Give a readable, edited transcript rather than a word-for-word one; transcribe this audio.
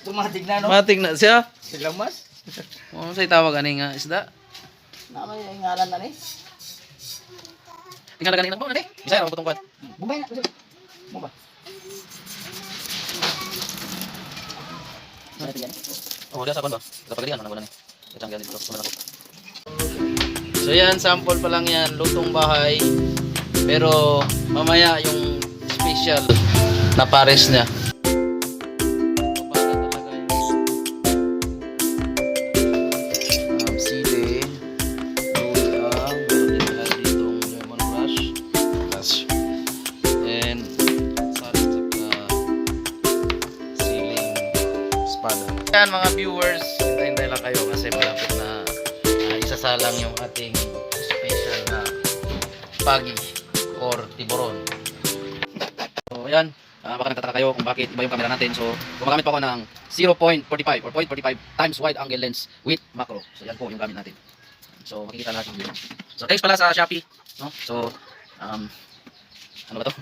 Tumatig na, no? Matig na siya. Silang mas. Ano sa'y tawag ani nga isda? Namay yung ngalan na ni. Tingala ganin po ani. Bisaya ra putong kwan. Bumay na. Bumba. Oh, dia sa kwan ba? Sa pagalian ano ni. Itang ganin dito ako. So yan, sample pa lang yan, lutong bahay. Pero mamaya yung special na pares niya. Sili, luya, meron din pala ditong lemongrass, and salit saka siling espada. Yan mga viewers, hintay-hintay lang kayo kasi malapit na isasalang yung ating special na pagi or tiburon. So yan, baka nagtataka kayo kung bakit iba yung camera natin. So gumagamit pa ako ng 0.45 or 0.45 times wide angle lens with macro. So yan po yung gamit natin. So makikita lahat ng video. So thanks pala sa Shopee, no? So ano ba to?